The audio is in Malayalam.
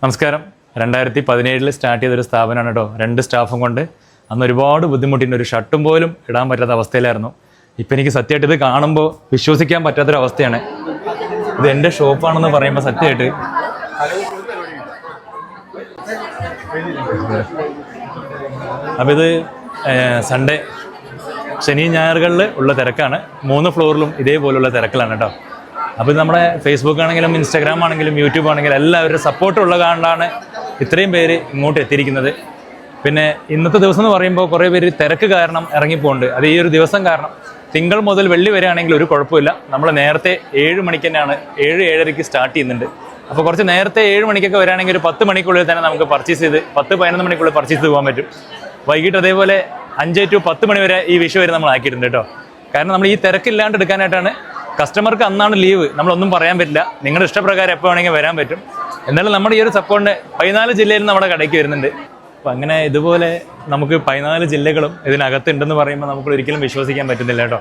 നമസ്കാരം. 2017 സ്റ്റാർട്ട് ചെയ്തൊരു സ്ഥാപനമാണ് കേട്ടോ. 2 സ്റ്റാഫും കൊണ്ട് അന്ന് ഒരുപാട് ബുദ്ധിമുട്ടിൻ്റെ ഒരു ഷർട്ടും പോലും ഇടാൻ പറ്റാത്ത അവസ്ഥയിലായിരുന്നു. ഇപ്പം എനിക്ക് സത്യമായിട്ട് ഇത് കാണുമ്പോൾ വിശ്വസിക്കാൻ പറ്റാത്തൊരവസ്ഥയാണ്. ഇത് എൻ്റെ ഷോപ്പാണെന്ന് പറയുമ്പോൾ സത്യമായിട്ട് അപ്പം ഇത് സൺഡേ ശനി ഞായറുകളിൽ ഉള്ള തിരക്കാണ്. 3 ഫ്ലോറിലും ഇതേപോലുള്ള തിരക്കിലാണ് കേട്ടോ. അപ്പോൾ ഇത് നമ്മുടെ ഫേസ്ബുക്ക് ആണെങ്കിലും ഇൻസ്റ്റാഗ്രാം ആണെങ്കിലും യൂട്യൂബ് ആണെങ്കിലും എല്ലാവരും സപ്പോർട്ട് ഉള്ള കൊണ്ടാണ് ഇത്രയും പേര് ഇങ്ങോട്ട് എത്തിയിരിക്കുന്നത്. പിന്നെ ഇന്നത്തെ ദിവസം എന്ന് പറയുമ്പോൾ കുറേ പേര് തിരക്ക് കാരണം ഇറങ്ങിപ്പോണ്ട്. അത് ഈ ഒരു ദിവസം കാരണം തിങ്കൾ മുതൽ വെള്ളി വരെ ആണെങ്കിൽ ഒരു കുഴപ്പമില്ല. നമ്മൾ നേരത്തെ 7 മണിക്ക് തന്നെയാണ് 7-7:30 സ്റ്റാർട്ട് ചെയ്യുന്നുണ്ട്. അപ്പോൾ കുറച്ച് നേരത്തെ 7 മണിക്കൊക്കെ വരികയാണെങ്കിൽ ഒരു 10 മണിക്കുള്ളിൽ തന്നെ നമുക്ക് പർച്ചേസ് ചെയ്ത് 10-11 മണിക്കുള്ളിൽ പർച്ചേസ് ചെയ്ത് പോകാൻ പറ്റും. വൈകിട്ട് അതേപോലെ 5 to 10 മണി വരെ ഈ വിഷു വരെ നമ്മൾ ആക്കിയിട്ടുണ്ട് കേട്ടോ. കാരണം നമ്മൾ ഈ തിരക്കില്ലാണ്ട് എടുക്കാനായിട്ടാണ്. കസ്റ്റമർക്ക് അന്നാണ് ലീവ്, നമ്മളൊന്നും പറയാൻ പറ്റില്ല. നിങ്ങളുടെ ഇഷ്ടപ്രകാരം എപ്പോൾ വേണമെങ്കിൽ വരാൻ പറ്റും. എന്നാലും നമ്മുടെ ഈ ഒരു സപ്പോർട്ടിന് 14 ജില്ലയിൽ നമ്മുടെ കടയ്ക്ക് വരുന്നുണ്ട്. അപ്പം അങ്ങനെ ഇതുപോലെ നമുക്ക് 14 ജില്ലകളും ഇതിനകത്തുണ്ടെന്ന് പറയുമ്പോൾ നമുക്ക് ഒരിക്കലും വിശ്വസിക്കാൻ പറ്റുന്നില്ല കേട്ടോ.